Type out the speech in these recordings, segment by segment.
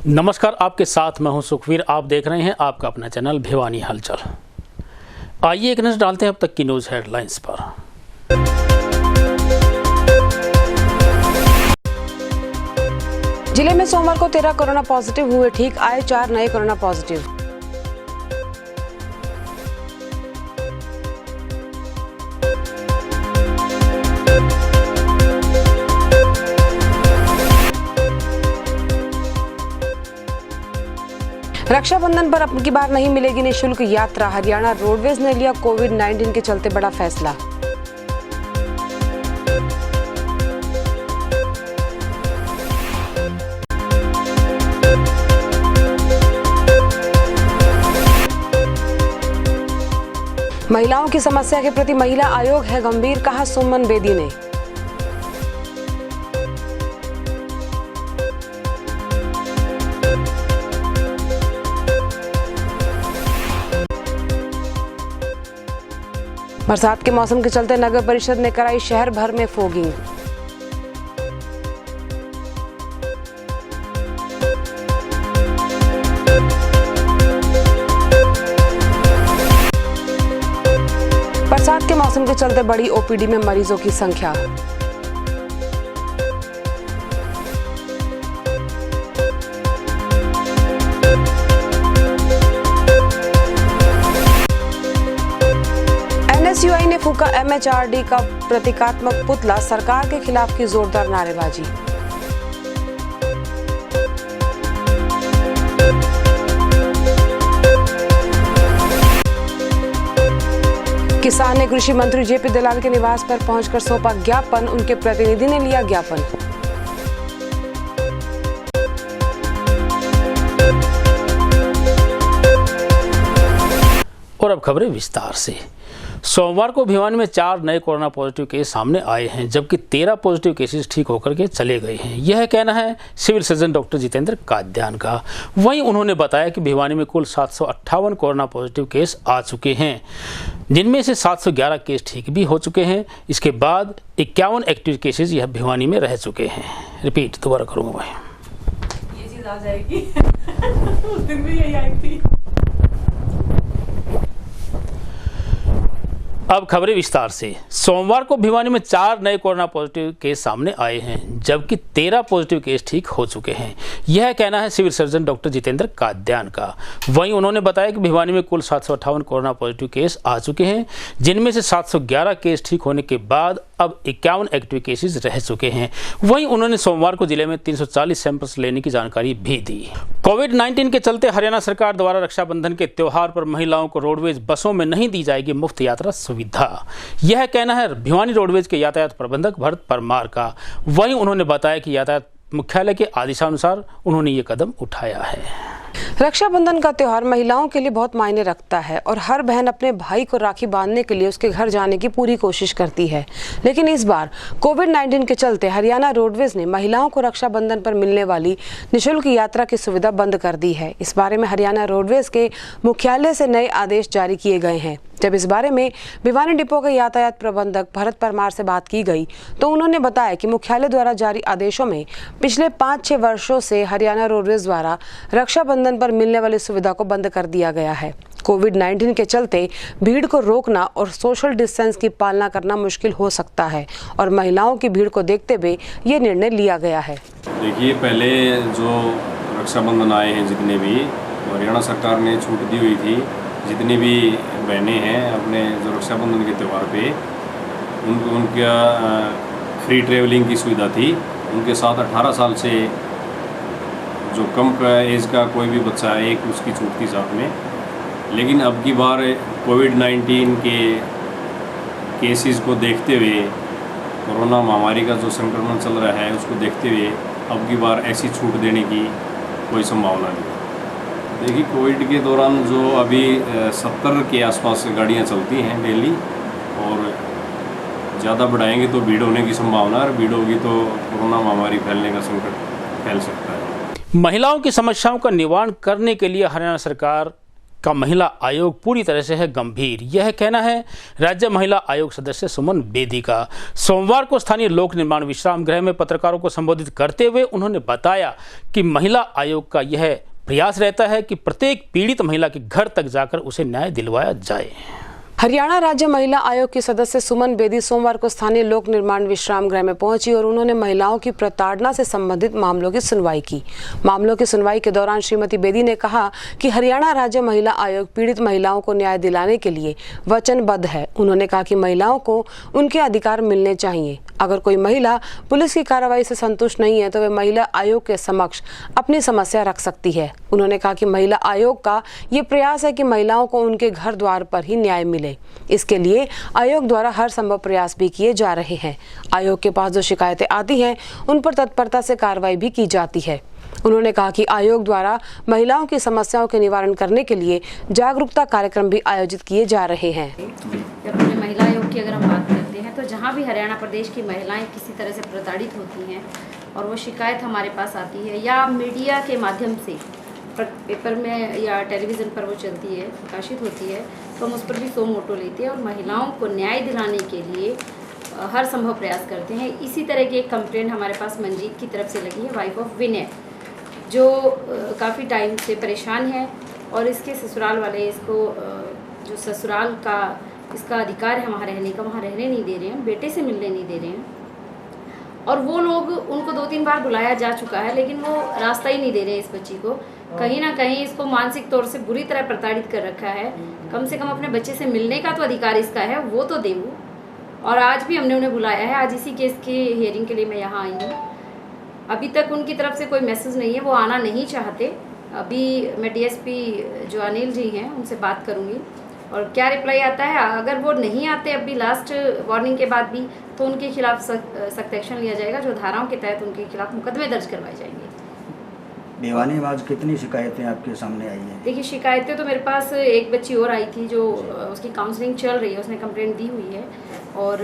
नमस्कार, आपके साथ मैं हूं सुखवीर। आप देख रहे हैं आपका अपना चैनल भिवानी हलचल। आइए एक नजर डालते हैं अब तक की न्यूज हेडलाइंस पर। जिले में सोमवार को 13 कोरोना पॉजिटिव हुए ठीक, आए 4 नए कोरोना पॉजिटिव। रक्षाबंधन पर अब की बार नहीं मिलेगी निःशुल्क यात्रा। हरियाणा रोडवेज ने लिया कोविड-19 के चलते बड़ा फैसला। महिलाओं की समस्या के प्रति महिला आयोग है गंभीर, कहा सुमन बेदी ने। बरसात के मौसम के चलते नगर परिषद ने कराई शहर भर में फोगिंग। बरसात के मौसम के चलते बढ़ी ओपीडी में मरीजों की संख्या। एनएसयूआई ने फूका एमएचआरडी का प्रतीकात्मक पुतला, सरकार के खिलाफ की जोरदार नारेबाजी। किसान ने कृषि मंत्री जेपी दलाल के निवास पर पहुंचकर सौंपा ज्ञापन, उनके प्रतिनिधि ने लिया ज्ञापन। और अब खबरें विस्तार से। सोमवार को भिवानी में 4 नए कोरोना पॉजिटिव केस सामने आए हैं, जबकि 13 पॉजिटिव केसेस ठीक होकर के चले गए हैं। यह कहना है civil surgeon doctor Jitendra Kadyan का। वहीं उन्होंने बताया कि भिवानी में कुल 758 कोरोना पॉजिटिव केस आ चुके हैं, जिनमें से 711 केस ठीक भी हो चुके हैं। इसके बाद 51 एक्टिव केसेज यह भिवानी में रह चुके हैं। रिपीट दोबारा करूँगा मैं, ये चीज आ जाएगी उस दिन भी यही आई थी। अब खबरें विस्तार से। सोमवार को भिवानी में 4 नए कोरोना पॉजिटिव केस सामने आए हैं, जबकि 13 पॉजिटिव केस ठीक हो चुके हैं। यह कहना है civil surgeon doctor Jitendra Kadyan का। वहीं उन्होंने बताया कि भिवानी में कुल 758 कोरोना पॉजिटिव केस आ चुके हैं, जिनमें से 711 केस ठीक होने के बाद अब 51 एक्टिव केसेस रह चुके हैं। वहीं उन्होंने सोमवार को जिले में 340 सैंपल्स लेने की जानकारी भी दी। कोविड-19 के चलते हरियाणा सरकार द्वारा रक्षाबंधन के त्योहार पर महिलाओं को रोडवेज बसों में नहीं दी जाएगी मुफ्त यात्रा सुविधा। यह कहना है भिवानी रोडवेज के यातायात प्रबंधक भरत परमार का। वहीं उन्होंने बताया कि यातायात मुख्यालय के आदेशानुसार उन्होंने ये कदम उठाया है। रक्षाबंधन का त्योहार महिलाओं के लिए बहुत मायने रखता है और हर बहन अपने भाई को राखी बांधने के लिए उसके घर जाने की पूरी कोशिश करती है। लेकिन इस बार कोविड-19 के चलते हरियाणा रोडवेज ने महिलाओं को रक्षाबंधन पर मिलने वाली निःशुल्क यात्रा की सुविधा बंद कर दी है। इस बारे में हरियाणा रोडवेज के मुख्यालय से नए आदेश जारी किए गए हैं। जब इस बारे में भिवानी डिपो के यातायात प्रबंधक भरत परमार से बात की गई तो उन्होंने बताया कि मुख्यालय द्वारा जारी आदेशों में पिछले 5-6 वर्षों से हरियाणा रोडवेज द्वारा रक्षाबंधन पर मिलने वाली सुविधा को बंद कर दिया गया है। कोविड-19 के चलते भीड़ को रोकना और सोशल डिस्टेंस की पालना करना मुश्किल हो सकता है और महिलाओं की भीड़ को देखते हुए ये निर्णय लिया गया है। देखिए, पहले जो रक्षाबंधन आए हैं जितने भी, हरियाणा सरकार ने छूट दी हुई थी। जितनी भी बहनें हैं अपने जो रक्षाबंधन के त्यौहार पे उनका फ्री ट्रेवलिंग की सुविधा थी। उनके साथ 18 साल से जो कम एज का कोई भी बच्चा है, एक उसकी छूट थी साथ में। लेकिन अब की बार कोविड-19 के केसेस को देखते हुए, कोरोना महामारी का जो संक्रमण चल रहा है उसको देखते हुए अब की बार ऐसी छूट देने की कोई संभावना नहीं। देखिए, कोविड के दौरान जो अभी 70 के आसपास गाड़ियां चलती हैं डेली, और ज़्यादा बढ़ाएंगे तो भीड़ होने की संभावना है, और भीड़ होगी तो कोरोना महामारी फैलने का संकट फैल सकता है। महिलाओं की समस्याओं का निवारण करने के लिए हरियाणा सरकार का महिला आयोग पूरी तरह से है गंभीर। यह कहना है राज्य महिला आयोग सदस्य सुमन बेदी का। सोमवार को स्थानीय लोक निर्माण विश्राम गृह में पत्रकारों को संबोधित करते हुए उन्होंने बताया कि महिला आयोग का यह प्रयास रहता है कि प्रत्येक पीड़ित महिला के घर तक जाकर उसे न्याय दिलवाया जाए। हरियाणा राज्य महिला आयोग की सदस्य सुमन बेदी सोमवार को स्थानीय लोक निर्माण विश्राम गृह में पहुंची और उन्होंने महिलाओं की प्रताड़ना से संबंधित मामलों की सुनवाई की। मामलों की सुनवाई के दौरान श्रीमती बेदी ने कहा कि हरियाणा राज्य महिला आयोग पीड़ित महिलाओं को न्याय दिलाने के लिए वचनबद्ध है। उन्होंने कहा कि महिलाओं को उनके अधिकार मिलने चाहिए। अगर कोई महिला पुलिस की कार्रवाई से संतुष्ट नहीं है तो वे महिला आयोग के समक्ष अपनी समस्या रख सकती है। उन्होंने कहा कि महिला आयोग का ये प्रयास है कि महिलाओं को उनके घर द्वार पर ही न्याय मिले। इसके लिए आयोग द्वारा हर संभव प्रयास भी किए जा रहे हैं। आयोग के पास जो शिकायतें आती हैं उन पर तत्परता से कार्रवाई भी की जाती है। उन्होंने कहा कि आयोग द्वारा महिलाओं की समस्याओं के निवारण करने के लिए जागरूकता कार्यक्रम भी आयोजित किए जा रहे हैं। जब अपने महिला आयोग की अगर हम बात करते हैं तो जहाँ भी हरियाणा प्रदेश की महिलाएं किसी तरह से प्रताड़ित होती हैं और वो शिकायत हमारे पास आती है या मीडिया के माध्यम से पेपर में या टेलीविज़न पर वो चलती है, प्रकाशित होती है, तो हम उस पर भी सो मोटो लेते हैं और महिलाओं को न्याय दिलाने के लिए हर संभव प्रयास करते हैं। इसी तरह की एक कंप्लेंट हमारे पास मंजीत की तरफ से लगी है, वाइफ ऑफ विनय, जो काफ़ी टाइम से परेशान है और इसके ससुराल वाले इसको जो ससुराल का इसका अधिकार है वहाँ रहने का, वहाँ रहने नहीं दे रहे हैं, बेटे से मिलने नहीं दे रहे हैं और वो लोग उनको 2-3 बार बुलाया जा चुका है लेकिन वो रास्ता ही नहीं दे रहे हैं इस बच्ची को। कहीं ना कहीं इसको मानसिक तौर से बुरी तरह प्रताड़ित कर रखा है। कम से कम अपने बच्चे से मिलने का तो अधिकार इसका है, वो तो दे वो। और आज भी हमने उन्हें बुलाया है, आज इसी केस की हियरिंग के लिए मैं यहाँ आई हूँ। अभी तक उनकी तरफ से कोई मैसेज नहीं है, वो आना नहीं चाहते। अभी मैं डीएसपी जो अनिल जी हैं उनसे बात करूँगी और क्या रिप्लाई आता है। अगर वो नहीं आते अभी लास्ट वार्निंग के बाद भी तो उनके खिलाफ सख्त एक्शन लिया जाएगा, जो धाराओं के तहत उनके खिलाफ मुकदमे दर्ज करवाए जाएंगे। भिवानी में आज कितनी शिकायतें आपके सामने आई हैं? देखिए, शिकायतें तो मेरे पास एक बच्ची और आई थी जो उसकी काउंसलिंग चल रही है, उसने कंप्लेंट दी हुई है और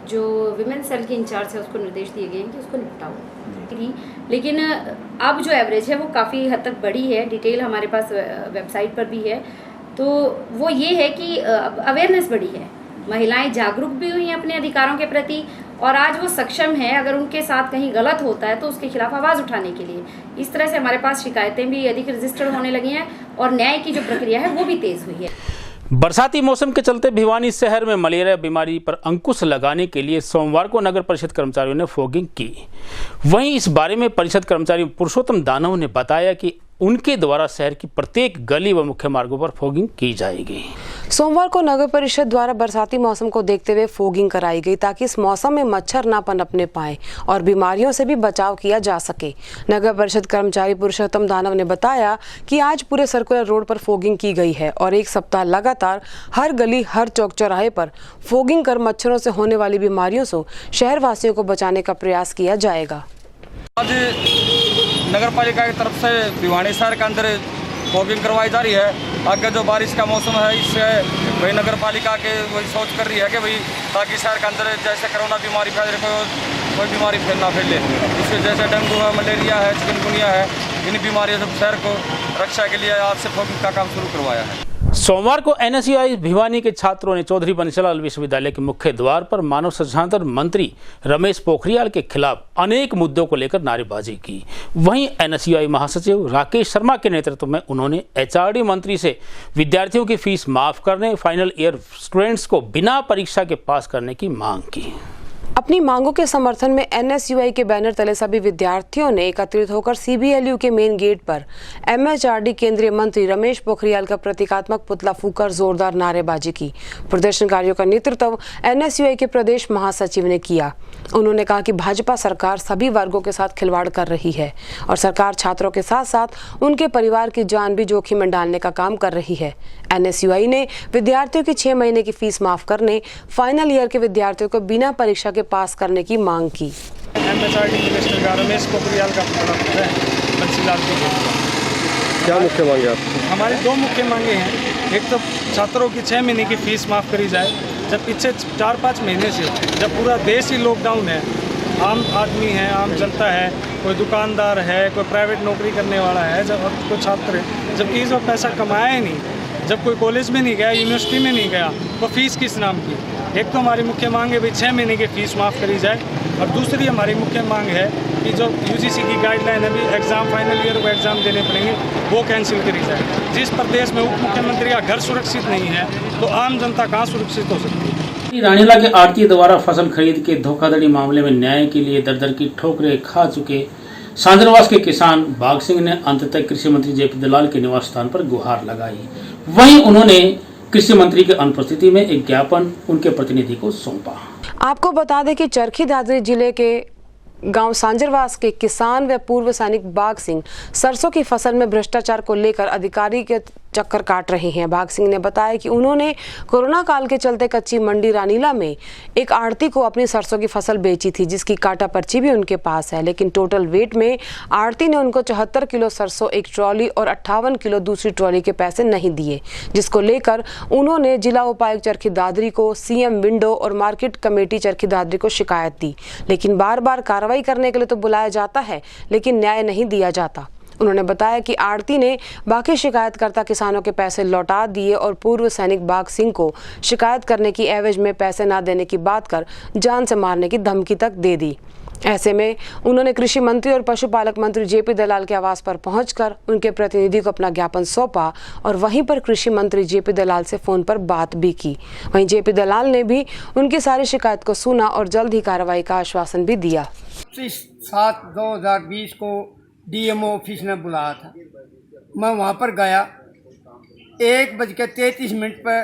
जो विमेन सेल की इंचार्ज है उसको निर्देश दिए गए हैं कि उसको निपटाओ। लेकिन अब जो एवरेज है वो काफ़ी हद तक बढ़ी है, डिटेल हमारे पास वेबसाइट पर भी है। तो वो ये है कि अवेयरनेस बढ़ी है, महिलाएं जागरूक भी हुई हैं अपने अधिकारों के प्रति और आज वो सक्षम है अगर उनके साथ कहीं गलत होता है तो उसके खिलाफ आवाज़ उठाने के लिए। इस तरह से हमारे पास शिकायतें भी अधिक रजिस्टर्ड होने लगी हैं और न्याय की जो प्रक्रिया है वो भी तेज़ हुई है। बरसाती मौसम के चलते भिवानी शहर में मलेरिया बीमारी पर अंकुश लगाने के लिए सोमवार को नगर परिषद कर्मचारियों ने फॉगिंग की। वहीं इस बारे में परिषद कर्मचारी पुरुषोत्तम दानव ने बताया कि उनके द्वारा शहर की प्रत्येक गली व मुख्य मार्गों पर फॉगिंग की जाएगी। सोमवार को नगर परिषद द्वारा बरसाती मौसम को देखते हुए फॉगिंग कराई गई ताकि इस मौसम में मच्छर ना पनपने पाए और बीमारियों से भी बचाव किया जा सके। नगर परिषद कर्मचारी पुरुषोत्तम दानव ने बताया कि आज पूरे सर्कुलर रोड पर फॉगिंग की गई है और एक सप्ताह लगातार हर गली हर चौक चौराहे पर फॉगिंग कर मच्छरों से होने वाली बीमारियों से शहर वासियों को बचाने का प्रयास किया जाएगा। आज नगर पालिका की तरफ से भिवानी शहर के अंदर फॉगिंग करवाई जा रही है। आगे जो बारिश का मौसम है इससे वही नगर पालिका के वही सोच कर रही है कि भाई ताकि शहर के अंदर जैसे कोरोना बीमारी फैल रही कोई बीमारी ना फैले, इससे जैसे डेंगू है, मलेरिया है, चिकनगुनिया है, इन बीमारियों से शहर को रक्षा के लिए आज से फॉगिंग का काम शुरू करवाया है। सोमवार को एनएसयूआई भिवानी के छात्रों ने चौधरी बंसीलाल विश्वविद्यालय के मुख्य द्वार पर मानव संसाधन मंत्री रमेश पोखरियाल के खिलाफ अनेक मुद्दों को लेकर नारेबाजी की। वहीं एनएसयूआई महासचिव राकेश शर्मा के नेतृत्व में उन्होंने एचआरडी मंत्री से विद्यार्थियों की फीस माफ करने, फाइनल ईयर स्टूडेंट्स को बिना परीक्षा के पास करने की मांग की। अपनी मांगों के समर्थन में एनएसयूआई के बैनर तले सभी विद्यार्थियों ने एकत्रित होकर सीबीएलयू के मेन गेट पर एमएचआरडी केंद्रीय मंत्री रमेश पोखरियाल का प्रतीकात्मक पुतला फूंककर जोरदार नारेबाजी की। प्रदर्शनकारियों का नेतृत्व एनएसयूआई के प्रदेश महासचिव ने किया। उन्होंने कहा कि भाजपा सरकार सभी वर्गों के साथ खिलवाड़ कर रही है और सरकार छात्रों के साथ साथ उनके परिवार की जान भी जोखिम में डालने का काम कर रही है। एनएसयूआई ने विद्यार्थियों की 6 महीने की फीस माफ करने, फाइनल ईयर के विद्यार्थियों को बिना परीक्षा के पास करने की मांग की। एमएचआरडी मिनिस्टर का रमेश पोखरियाल का पुतला है बंसीलाल जी। क्या मुख्य मांगे आपकी? हमारी 2 मुख्य मांगे हैं। एक तो छात्रों की 6 महीने की फीस माफ़ करी जाए। जब पीछे 4-5 महीने से जब पूरा देश ही लॉकडाउन है, आम आदमी है, आम जनता है, कोई दुकानदार है, कोई प्राइवेट नौकरी करने वाला है, जब कोई छात्र है, जबकि इस वक्त पैसा कमाया ही नहीं, जब कोई कॉलेज में नहीं गया, यूनिवर्सिटी में नहीं गया, तो फीस किस नाम की। एक तो हमारी मुख्य मांग है भाई 6 महीने की फ़ीस माफ़ करी जाए, और दूसरी हमारी मुख्य मांग है कि जो यूजीसी की गाइडलाइन है अभी एग्ज़ाम फाइनल ईयर को एग्ज़ाम देने पड़ेंगे वो कैंसिल करी जाए। जिस प्रदेश में उप मुख्यमंत्री का घर सुरक्षित नहीं है तो आम जनता कहाँ सुरक्षित हो सकती है। रानीला के आड़ती द्वारा फसल खरीद के धोखाधड़ी मामले में न्याय के लिए दर दर की ठोकरें खा चुके सांजरवास के किसान बाघ सिंह ने अंततः कृषि मंत्री जेपी दलाल के निवास स्थान पर गुहार लगाई। वहीं उन्होंने कृषि मंत्री की अनुपस्थिति में एक ज्ञापन उनके प्रतिनिधि को सौंपा। आपको बता दें कि चरखी दादरी जिले के गांव सांजरवास के किसान व पूर्व सैनिक बाघ सिंह सरसों की फसल में भ्रष्टाचार को लेकर अधिकारी के चक्कर काट रहे हैं। बाघ सिंह ने बताया कि उन्होंने कोरोना काल के चलते कच्ची मंडी रानीला में एक आढ़ती को अपनी सरसों की फसल बेची थी, जिसकी काटा पर्ची भी उनके पास है, लेकिन टोटल वेट में आढ़ती ने उनको 74 किलो सरसों एक ट्रॉली और 58 किलो दूसरी ट्रॉली के पैसे नहीं दिए, जिसको लेकर उन्होंने जिला उपायुक्त चरखी दादरी को, सीएम विंडो और मार्केट कमेटी चरखी दादरी को शिकायत दी, लेकिन बार बार कार्रवाई करने के लिए तो बुलाया जाता है लेकिन न्याय नहीं दिया जाता। उन्होंने बताया कि आढ़ती ने बाकी शिकायतकर्ता किसानों के पैसे लौटा दिए और पूर्व सैनिक बाघ सिंह को शिकायत करने की एवज में पैसे न देने की बात कर जान से मारने की धमकी तक दे दी। ऐसे में उन्होंने कृषि मंत्री और पशुपालक मंत्री जेपी दलाल के आवास पर पहुंचकर उनके प्रतिनिधि को अपना ज्ञापन सौंपा और वहीं पर कृषि मंत्री जेपी दलाल से फोन पर बात भी की। वहीं जेपी दलाल ने भी उनकी सारी शिकायत को सुना और जल्द ही कार्रवाई का आश्वासन भी दिया। 7/2020 को डीएमओ ऑफिस ने बुलाया था, मैं वहाँ पर गया। 1:33 पर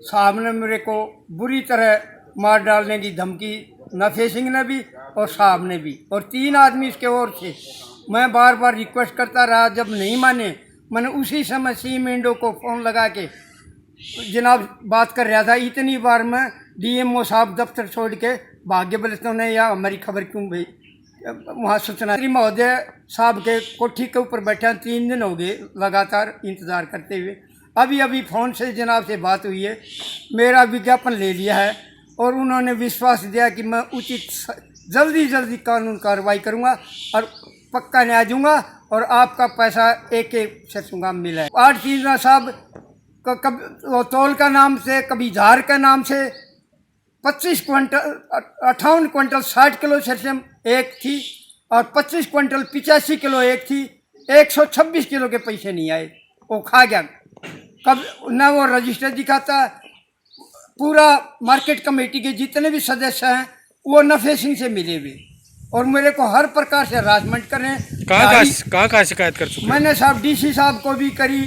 साहब ने मेरे को बुरी तरह मार डालने की धमकी नफे सिंह ने भी और साहब ने भी, और 3 आदमी इसके ओर थे। मैं बार बार रिक्वेस्ट करता रहा, जब नहीं माने मैंने उसी समय सीएम विंडो को फ़ोन लगा के जनाब बात कर रहा था। इतनी बार मैं डीएमओ साहब दफ्तर छोड़ के भाग्य बलस्तों ने या हमारी खबर क्यों भाई वहाँ सूचना महोदय साहब के कोठी के ऊपर बैठा 3 दिन हो गए लगातार इंतज़ार करते हुए। अभी फ़ोन से जनाब से बात हुई है, मेरा विज्ञापन ले लिया है और उन्होंने विश्वास दिया कि मैं उचित जल्दी कानून कार्रवाई करूँगा और पक्का न्याय दूँगा और आपका पैसा एक से मिला है। 8 चीज़ साहब कभी तौल का नाम से, कभी झार का नाम से 58 क्विंटल 60 किलो सरसों एक थी और 25 क्विंटल 85 किलो एक थी। 126 किलो के पैसे नहीं आए, वो खा गया। कब न वो रजिस्टर दिखाता। पूरा मार्केट कमेटी के जितने भी सदस्य हैं वो नफे सिंह से मिले हुए और मेरे को हर प्रकार से हरासमेंट कर रहे हैं। कहाँ शिकायत कर चुके? मैंने साहब डीसी साहब को भी करी,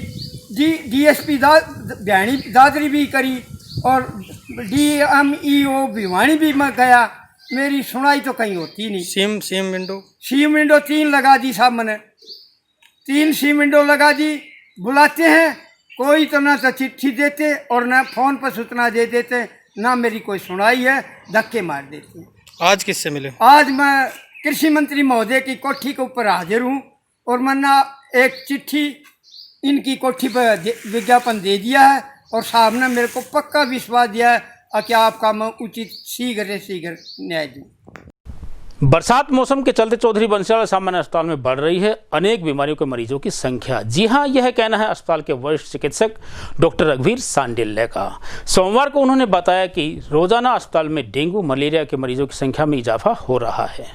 डीएसपी भैणी दादरी भी करी और डीएमईओ भिवानी भी मैं गया। मेरी सुनाई तो कहीं होती नहीं। सीएम विंडो 3 लगा दी साहब, मैंने 3 सीएम विंडो लगा दी। बुलाते हैं कोई तो ना तो चिट्ठी देते और ना फोन पर सूचना दे देते, ना मेरी कोई सुनाई है, धक्के मार देते। आज किससे मिले? आज मैं कृषि मंत्री महोदय की कोठी के ऊपर हाजिर हूँ और मैंने एक चिट्ठी इनकी कोठी पर विज्ञापन दे दिया है और साहब ने मेरे को पक्का विश्वास दिया है कि आपका मैं उचित शीघ्र न्याय दूँ। बरसात मौसम के चलते चौधरी बंसीलाल सामान्य अस्पताल में बढ़ रही है अनेक बीमारियों के मरीजों की संख्या। जी हां, यह कहना है अस्पताल के वरिष्ठ चिकित्सक डॉक्टर रघुवीर सांडिल्य का। सोमवार को उन्होंने बताया कि रोजाना अस्पताल में डेंगू मलेरिया के मरीजों की संख्या में इजाफा हो रहा है।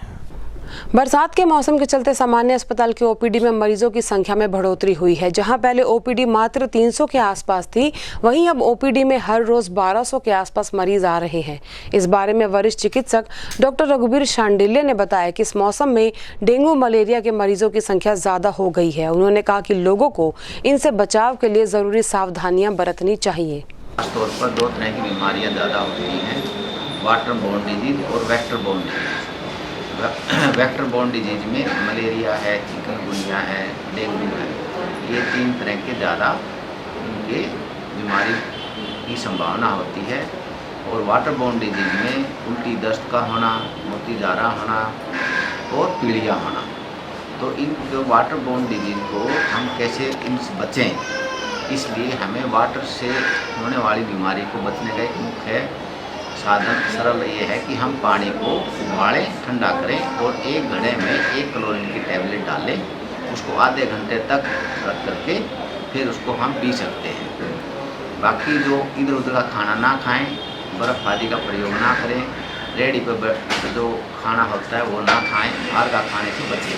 बरसात के मौसम के चलते सामान्य अस्पताल के ओपीडी में मरीजों की संख्या में बढ़ोतरी हुई है। जहां पहले ओपीडी मात्र 300 के आसपास थी, वहीं अब ओपीडी में हर रोज 1200 के आसपास मरीज आ रहे हैं। इस बारे में वरिष्ठ चिकित्सक डॉक्टर रघुवीर सांडिल्य ने बताया कि इस मौसम में डेंगू मलेरिया के मरीजों की संख्या ज्यादा हो गई है। उन्होंने कहा कि लोगों को इनसे बचाव के लिए जरूरी सावधानियां बरतनी चाहिए। खासतौर पर 2 तरह की बीमारियां ज़्यादा होती हैं, वाटर बोर्न डिजीज और vector borne disease. Vector borne disease में मलेरिया है, चिकनगुनिया है, डेंगू है, ये 3 तरह के ज़्यादा इनके बीमारी की संभावना होती है। और वाटर बोर्न डिजीज में उल्टी दस्त का होना, मोतीजारा होना और पीलिया होना। तो इन वाटर बोर्न डिजीज को हम कैसे इनसे बचें, इसलिए हमें वाटर से होने वाली बीमारी को बचने का एक मुख्य साधन सरल ये है कि हम पानी को उबालें, ठंडा करें और एक घड़े में 1 क्लोरीन की टैबलेट डालें, उसको आधे घंटे तक रख करके फिर उसको हम पी सकते हैं। बाकी जो इधर उधर का खाना ना खाएं, बर्फ़ आदि का प्रयोग ना करें, रेडी पर जो खाना होता है वो ना खाएं, बाहर का खाने से बचें।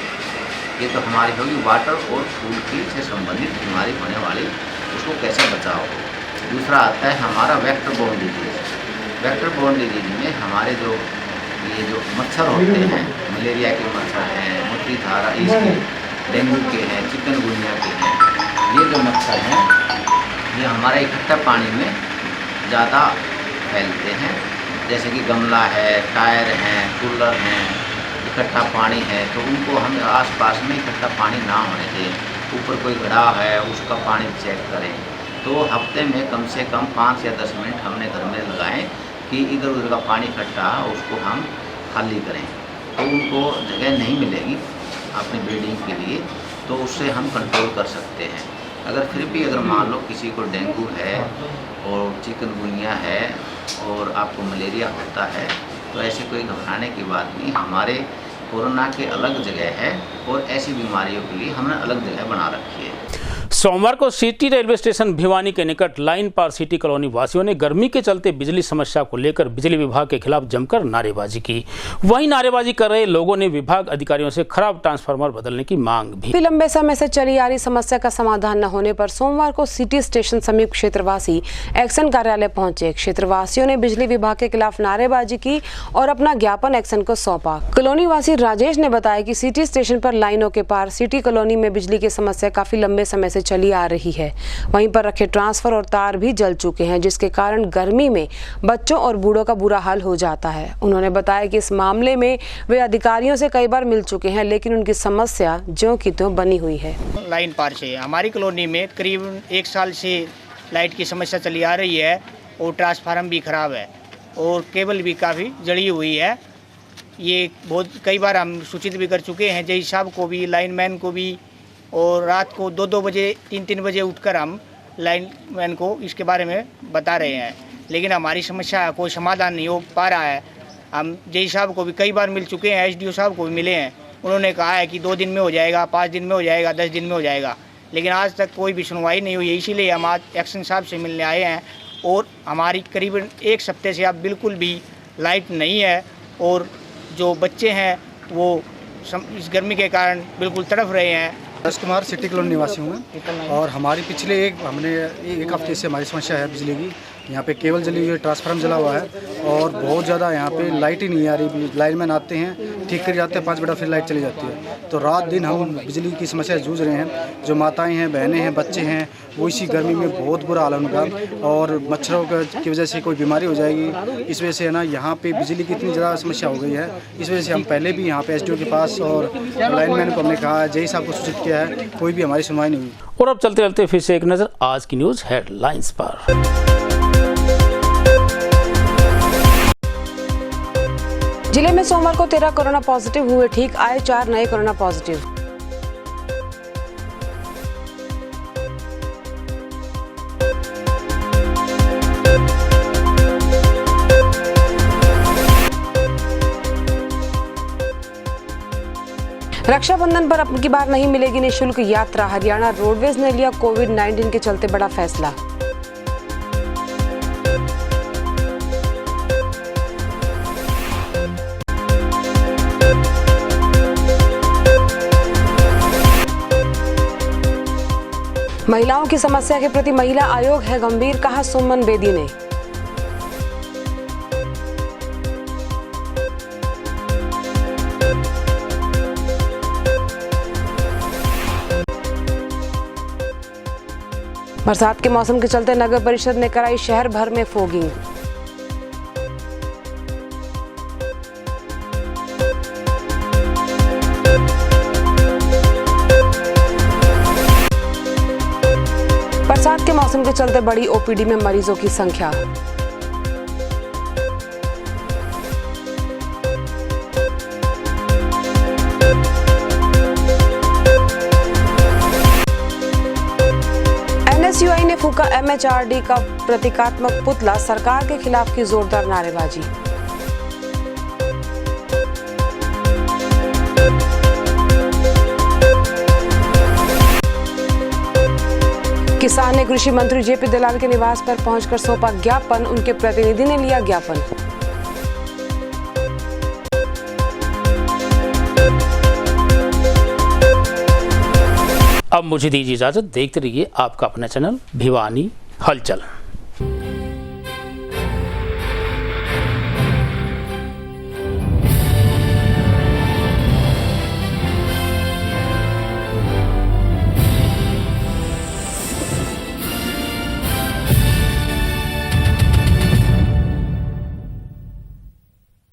ये तो हमारी होगी वाटर और फूड की से संबंधित बीमारी होने वाली, उसको कैसे बचाओ। दूसरा आता है हमारा vector borne disease. Vector borne disease में हमारे ये जो मच्छर होते हैं, मलेरिया के मच्छर हैं, मूत्रीधारा इसके, डेंगू के हैं, चिकनगुनिया के हैं, ये जो मच्छर हैं ये हमारे इकट्ठा पानी में ज़्यादा फैलते हैं। जैसे कि गमला है, टायर हैं, कूलर हैं, इकट्ठा पानी है, तो उनको हम आसपास में इकट्ठा पानी ना होने दें। ऊपर कोई घड़ा है उसका पानी चेक करें। तो हफ्ते में कम से कम 5 या 10 मिनट हमने घर में लगाएं कि इधर उधर का पानी इकट्ठा उसको हम खाली करें। तो उनको जगह नहीं मिलेगी अपनी ब्रीडिंग के लिए, तो उससे हम कंट्रोल कर सकते हैं। अगर फिर भी अगर मान लो किसी को डेंगू है और चिकनगुनिया है और आपको मलेरिया होता है, तो ऐसे कोई घबराने की बात नहीं। हमारे कोरोना के अलग जगह है और ऐसी बीमारियों के लिए हमने अलग जगह बना रखी है। सोमवार को सिटी रेलवे स्टेशन भिवानी के निकट लाइन पार सिटी कॉलोनी वासियों ने गर्मी के चलते बिजली समस्या को लेकर बिजली विभाग के खिलाफ जमकर नारेबाजी की। वहीं नारेबाजी कर रहे लोगों ने विभाग अधिकारियों से खराब ट्रांसफार्मर बदलने की मांग भी। लंबे समय से चली आ रही समस्या का समाधान न होने पर सोमवार को सिटी स्टेशन समीप क्षेत्रवासी एक्शन कार्यालय पहुंचे। क्षेत्रवासियों ने बिजली विभाग के खिलाफ नारेबाजी की और अपना ज्ञापन एक्शन को सौंपा। कॉलोनी वासी राजेश ने बताया कि सिटी स्टेशन पर लाइनों के पार सिटी कॉलोनी में बिजली की समस्या काफी लंबे समय से चली आ रही है। वहीं पर रखे ट्रांसफर और तार भी जल चुके हैं, जिसके कारण गर्मी में बच्चों और बूढ़ों का बुरा हाल हो जाता है। उन्होंने बताया कि इस मामले में वे अधिकारियों से कई बार मिल चुके हैं, लेकिन उनकी समस्या ज्यों की त्यों बनी हुई है। लाइन पार से हमारी कॉलोनी में करीब 1 साल से लाइट की समस्या चली आ रही है और ट्रांसफार्मर भी खराब है और केबल भी काफ़ी जड़ी हुई है। ये बहुत कई बार हम सूचित भी कर चुके हैं जय साहब को भी, लाइनमैन को भी, और रात को 2-2 बजे 3-3 बजे उठकर हम लाइनमैन को इसके बारे में बता रहे हैं, लेकिन हमारी समस्या का कोई समाधान नहीं हो पा रहा है। हम जय साहब को भी कई बार मिल चुके हैं, SDO साहब को भी मिले हैं। उन्होंने कहा है कि 2 दिन में हो जाएगा, 5 दिन में हो जाएगा, 10 दिन में हो जाएगा, लेकिन आज तक कोई भी सुनवाई नहीं हुई है। इसीलिए हम आज एक्शन साहब से मिलने आए हैं और हमारी करीबन 1 हफ्ते से अब बिल्कुल भी लाइट नहीं है और जो बच्चे हैं वो इस गर्मी के कारण बिल्कुल तड़फ रहे हैं। कुमार सिटी कॉलोनी निवासी हूँ मैं और हमारी पिछले एक हफ्ते से हमारी समस्या है बिजली की। यहाँ पे केबल जली हुई है, ट्रांसफार्मर जला हुआ है और बहुत ज़्यादा यहाँ पे लाइट ही नहीं आ रही। लाइनमैन आते हैं, ठीक कर जाते हैं, 5 मिनट फिर लाइट चली जाती है। तो रात दिन हम बिजली की समस्या जूझ रहे हैं। जो माताएं हैं, बहनें हैं, बच्चे हैं, वो इसी गर्मी में बहुत बुरा हाल है उनका और मच्छरों की वजह से कोई बीमारी हो जाएगी। इस वजह से है ना यहाँ पे बिजली की इतनी ज़्यादा समस्या हो गई है। इस वजह से हम पहले भी यहाँ पे SDO के पास और लाइनमैन को हमने कहा है, जय साहब को सूचित किया है, कोई भी हमारी सुनवाई नहीं हुई। और अब चलते चलते फिर से एक नज़र आज की न्यूज़ हेडलाइंस पर। जिले में सोमवार को 13 कोरोना पॉजिटिव हुए ठीक, आए 4 नए कोरोना पॉजिटिव। रक्षाबंधन पर अब की बार नहीं मिलेगी निःशुल्क यात्रा। हरियाणा रोडवेज ने लिया कोविड-19 के चलते बड़ा फैसला। महिलाओं की समस्या के प्रति महिला आयोग है गंभीर, कहा सुमन बेदी ने। बरसात के मौसम के चलते नगर परिषद ने कराई शहर भर में फोगिंग। बरसात के मौसम के चलते बढ़ी OPD में मरीजों की संख्या। NSUI ने फूका MHRD का प्रतीकात्मक पुतला, सरकार के खिलाफ की जोरदार नारेबाजी। किसान ने कृषि मंत्री JP दलाल के निवास पर पहुंचकर सौंपा ज्ञापन, उनके प्रतिनिधि ने लिया ज्ञापन। अब मुझे दीजिए इजाजत, देखते रहिए आपका अपना चैनल भिवानी हलचल।